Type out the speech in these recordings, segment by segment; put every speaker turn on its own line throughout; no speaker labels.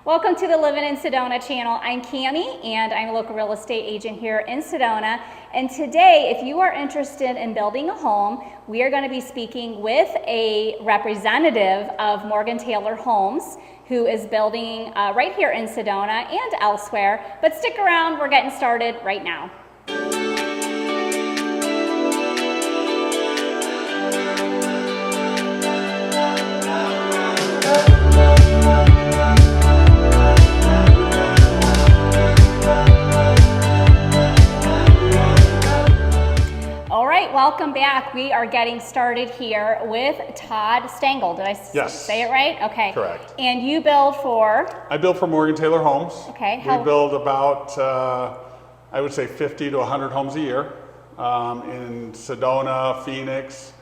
Welcome to the Living in Sedona channel. I'm Cami and I'm a local real estate agent here in Sedona. And today, if you are interested in building a home, we are going to be speaking with a representative of Morgan Taylor Homes who is building right here in Sedona and elsewhere. But stick around, we're getting started right now. Welcome back. We are getting started here with Todd Stengel. Did I say it right? Okay.
Correct.
And you build for?
I build for Morgan Taylor Homes.
Okay.
We build about, I would say 50 to 100 homes a year in Sedona, Phoenix,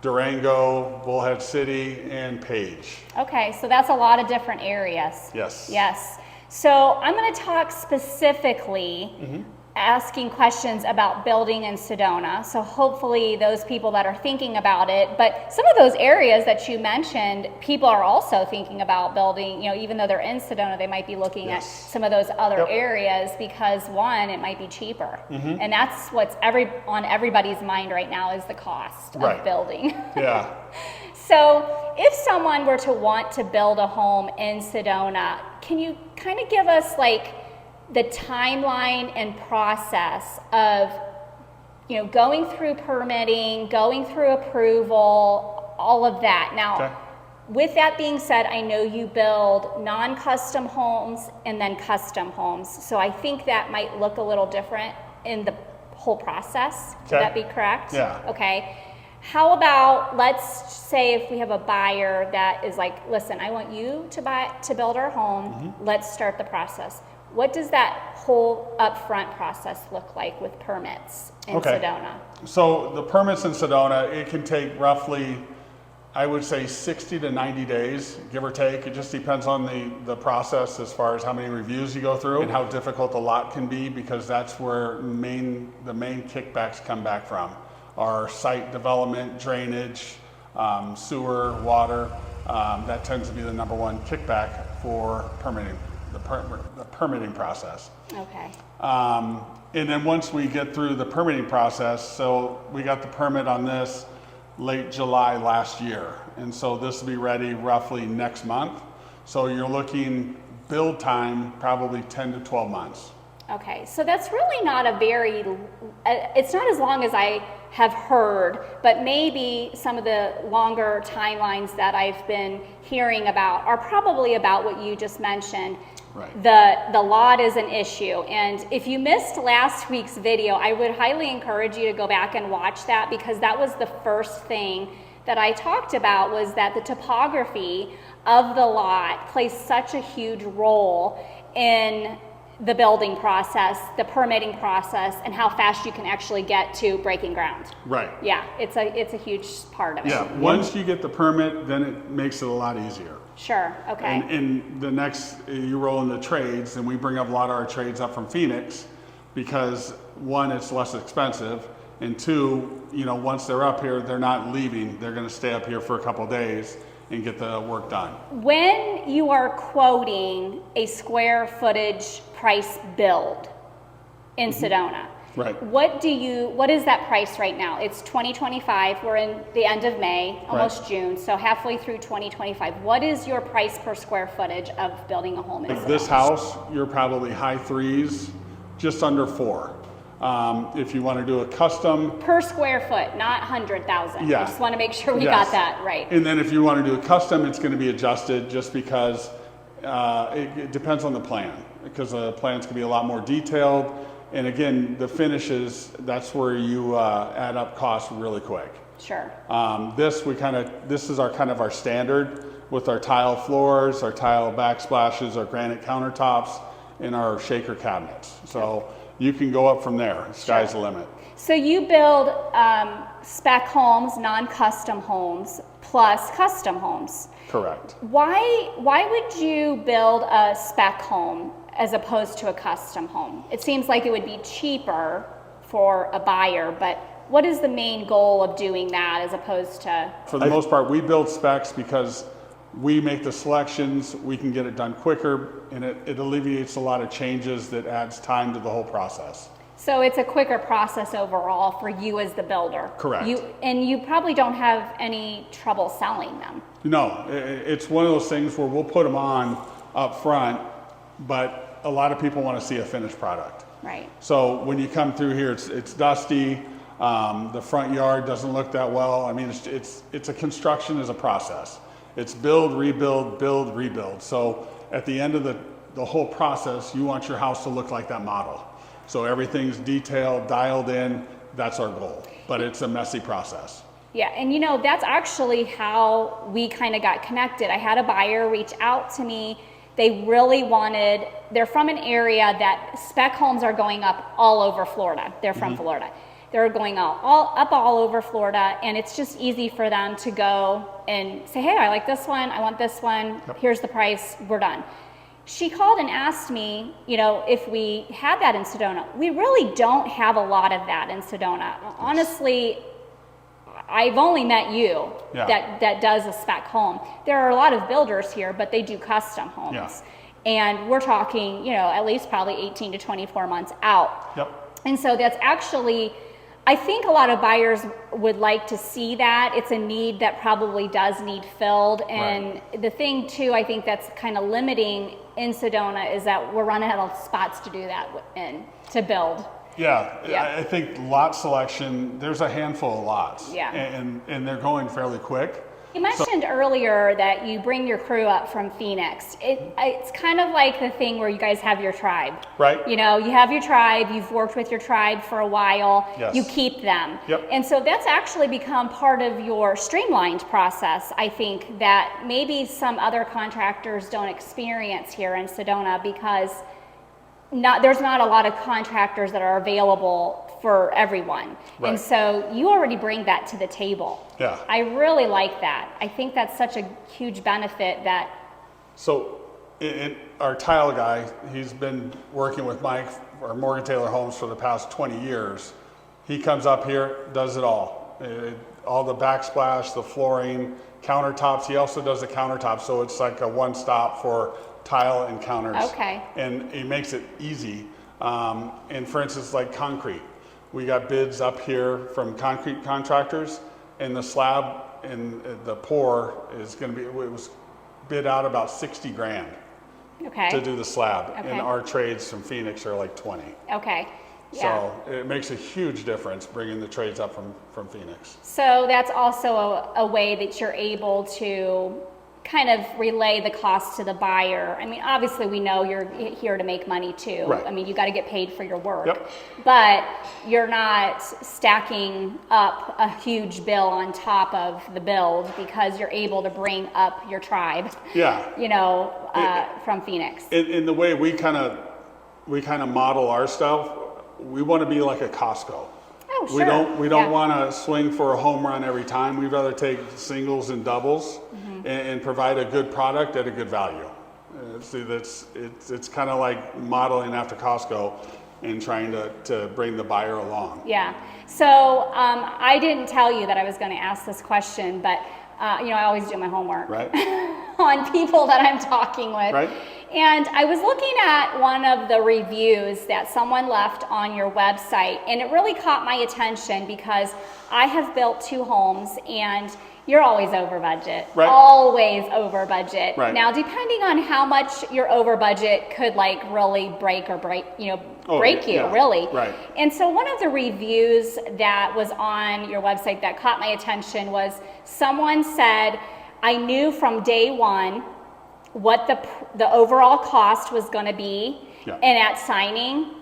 Durango, Bullhead City, and Page.
Okay, so that's a lot of different areas.
Yes.
Yes. So I'm going to talk specifically asking questions about building in Sedona. So hopefully those people that are thinking about it, but some of those areas that you mentioned, people are also thinking about building, you know, even though they're in Sedona, they might be looking at some of those other areas because one, it might be cheaper. And that's what's on everybody's mind right now is the cost of building.
Yeah.
So if someone were to want to build a home in Sedona, can you kind of give us like the timeline and process of, you know, going through permitting, going through approval, all of that. Now, with that being said, I know you build non-custom homes and then custom homes. So I think that might look a little different in the whole process. Would that be correct?
Yeah.
Okay. How about, let's say if we have a buyer that is like, listen, I want you to build our home. Let's start the process. What does that whole upfront process look like with permits in Sedona?
So the permits in Sedona, it can take roughly, I would say 60 to 90 days, give or take. It just depends on the process as far as how many reviews you go through and how difficult the lot can be, because that's where the main kickbacks come back from. Our site development, drainage, sewer, water, that tends to be the number one kickback for permitting. The permitting process.
Okay.
And then once we get through the permitting process, so we got the permit on this late July last year. And so this will be ready roughly next month. So you're looking build time, probably 10 to 12 months.
Okay, so that's really not it's not as long as I have heard, but maybe some of the longer timelines that I've been hearing about are probably about what you just mentioned.
Right.
The lot is an issue, and if you missed last week's video, I would highly encourage you to go back and watch that, because that was the first thing that I talked about, was that the topography of the lot plays such a huge role in the building process, the permitting process, and how fast you can actually get to breaking ground.
Right.
Yeah, it's a huge part of it.
Yeah, once you get the permit, then it makes it a lot easier.
Sure, okay.
And the next, you roll in the trades, and we bring up a lot of our trades up from Phoenix, because one, it's less expensive, and two, you know, once they're up here, they're not leaving. They're gonna stay up here for a couple of days and get the work done. When
you are quoting a square footage price build in Sedona,
right?
What is that price right now? It's 2025. We're in the end of May, almost June, so halfway through 2025. What is your price per square footage of building a home in Sedona?
This house, you're probably high threes, just under $4. If you want to do a custom
per square foot, not 100,000.
Yeah.
I just want to make sure we got that right.
And then if you want to do a custom, it's going to be adjusted, just because it depends on the plan, because the plans can be a lot more detailed. And again, the finishes, that's where you add up costs really quick.
Sure.
This is our kind of our standard, with our tile floors, our tile backsplashes, our granite countertops, and our shaker cabinets. So you can go up from there. Sky's the limit.
So you build spec homes, non-custom homes, plus custom homes.
Correct.
Why would you build a spec home as opposed to a custom home? It seems like it would be cheaper for a buyer, but what is the main goal of doing that as opposed to?
For the most part, we build specs because we make the selections, we can get it done quicker, and it alleviates a lot of changes that adds time to the whole process.
So it's a quicker process overall for you as the builder.
Correct.
And you probably don't have any trouble selling them.
No, it's one of those things where we'll put them on up front, but a lot of people want to see a finished product.
Right.
So when you come through here, it's dusty. The front yard doesn't look that well. I mean, it's a construction is a process. It's build, rebuild, build, rebuild. So at the end of the whole process, you want your house to look like that model. So everything's detailed, dialed in. That's our goal. But it's a messy process.
Yeah, and you know, that's actually how we kind of got connected. I had a buyer reach out to me. They really they're from an area that spec homes are going up all over Florida. They're from Florida. They're going all over Florida, and it's just easy for them to go and say, hey, I like this one, I want this one, here's the price, we're done. She called and asked me, you know, if we had that in Sedona. We really don't have a lot of that in Sedona. Honestly, I've only met you that does a spec home. There are a lot of builders here, but they do custom homes.
Yeah.
And we're talking, you know, at least probably 18 to 24 months out.
Yep.
And so that's actually, I think a lot of buyers would like to see that. It's a need that probably does need filled. And the thing too, I think that's kind of limiting in Sedona is that we're running out of spots to do that in, to build.
Yeah, I think lot selection, there's a handful of lots.
Yeah.
And they're going fairly quick.
You mentioned earlier that you bring your crew up from Phoenix. It's kind of like the thing where you guys have your tribe.
Right.
You know, you have your tribe, you've worked with your tribe for a while,
Yes.
you keep them.
Yep.
And so that's actually become part of your streamlined process, I think, that maybe some other contractors don't experience here in Sedona because there's not a lot of contractors that are available for everyone.
Right.
And so you already bring that to the table.
Yeah.
I really like that. I think that's such a huge benefit that.
So our tile guy, he's been working with Mike or Morgan Taylor Homes for the past 20 years. He comes up here, does it all. All the backsplash, the flooring, countertops. He also does the countertops, so it's like a one-stop for tile and counters.
Okay.
And he makes it easy. And for instance, like concrete. We got bids up here from concrete contractors, and the slab and the pour is going to be, it was bid out about 60 grand to do the slab.
Okay.
And our trades from Phoenix are like 20.
Okay. Yeah.
So it makes a huge difference bringing the trades up from Phoenix.
So that's also a way that you're able to kind of relay the cost to the buyer. I mean, obviously we know you're here to make money too.
Right.
I mean, you got to get paid for your work.
Yep.
But you're not stacking up a huge bill on top of the build because you're able to bring up your tribe.
Yeah.
You know, from Phoenix.
In the way we kind of model our stuff, we want to be like a Costco.
Oh, sure.
We don't want to swing for a home run every time. We'd rather take singles and doubles and provide a good product at a good value. See, it's kind of like modeling after Costco and trying to bring the buyer along.
Yeah. So I didn't tell you that I was going to ask this question, but you know, I always do my homework
Right.
on people that I'm talking with.
Right.
And I was looking at one of the reviews that someone left on your website, and it really caught my attention because I have built 2 homes, and you're always over budget.
Right.
Always over budget.
Right.
Now, depending on how much your over budget could like really break you,
Yeah.
really.
Right.
And so one of the reviews that was on your website that caught my attention was someone said, I knew from day one what the overall cost was going to be, and at signing,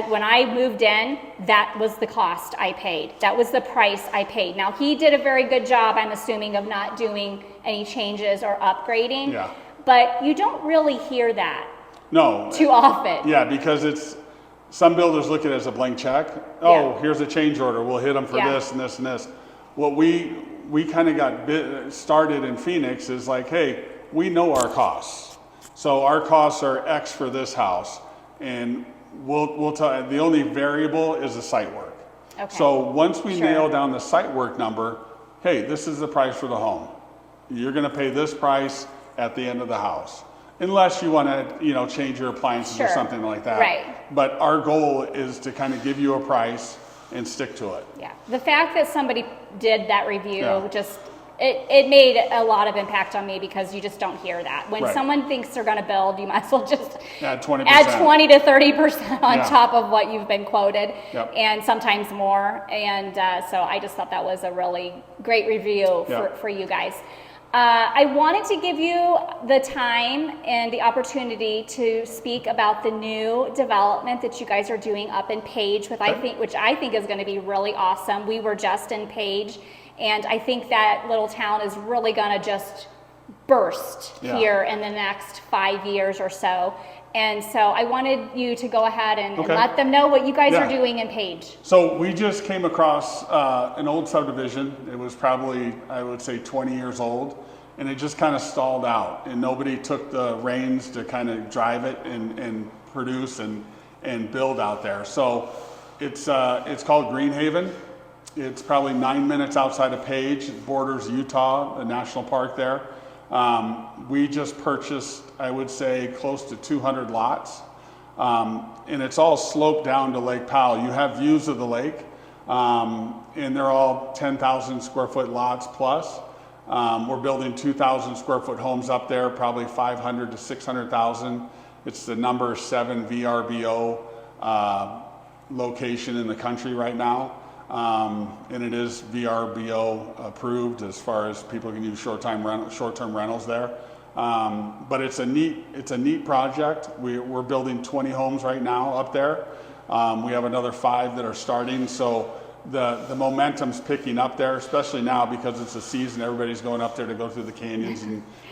when I moved in, that was the cost I paid. That was the price I paid. Now, he did a very good job, I'm assuming, of not doing any changes or upgrading.
Yeah.
But you don't really hear that
No.
too often.
Yeah, because some builders look at it as a blank check. Oh, here's a change order. We'll hit them for this and this and this. What we kind of got started in Phoenix is like, hey, we know our costs. So our costs are X for this house, and we'll tell. The only variable is the site work.
Okay.
So once we nail down the site work number, hey, this is the price for the home. You're going to pay this price at the end of the house. Unless you want to, change your appliances or something like that.
Right.
But our goal is to kind of give you a price and stick to it.
Yeah. The fact that somebody did that review it made a lot of impact on me, because you just don't hear that. When someone thinks they're going to build, you might as well just
add 20%
to 30% on top of what you've been quoted, and sometimes more. And so I just thought that was a really great review for you guys. I wanted to give you the time and the opportunity to speak about the new development that you guys are doing up in Page, which I think is going to be really awesome. We were just in Page, and I think that little town is really going to just burst here in the next 5 years or so. And so I wanted you to go ahead and let them know what you guys are doing in Page.
So we just came across an old subdivision. It was probably, I would say, 20 years old. And it just kind of stalled out. And nobody took the reins to kind of drive it and produce and build out there. So it's called Greenhaven. It's probably 9 minutes outside of Page. It borders Utah, the national park there. We just purchased, I would say, close to 200 lots. And it's all sloped down to Lake Powell. You have views of the lake, and they're all 10,000 square foot lots plus. We're building 2,000 square foot homes up there, probably 500 to 600,000. It's the number 7 VRBO location in the country right now. And it is VRBO approved as far as people can use short-term rentals there. But it's a neat project. We're building 20 homes right now up there. We have another 5 that are starting. So the momentum's picking up there, especially now because it's a season. Everybody's going up there to go through the canyons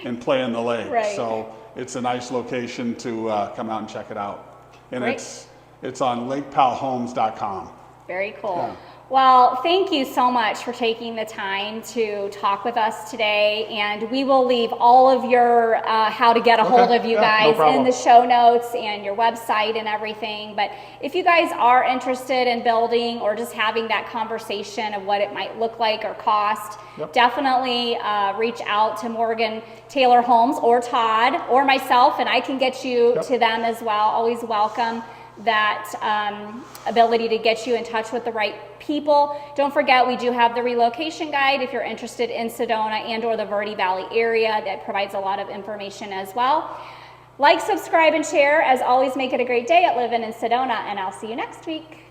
and play in the lake.
Right.
So it's a nice location to come out and check it out. And it's on lakepowellhomes.com.
Very cool.
Yeah.
Well, thank you so much for taking the time to talk with us today, and we will leave all of your how to get a hold of you guys in the show notes and your website and everything. But if you guys are interested in building or just having that conversation of what it might look like or cost, definitely reach out to Morgan Taylor Homes or Todd or myself, and I can get you to them as well. Always welcome that ability to get you in touch with the right people. Don't forget, we do have the relocation guide if you're interested in Sedona and or the Verde Valley area. That provides a lot of information as well. Like, subscribe, and share. As always, make it a great day at Living in Sedona, and I'll see you next week.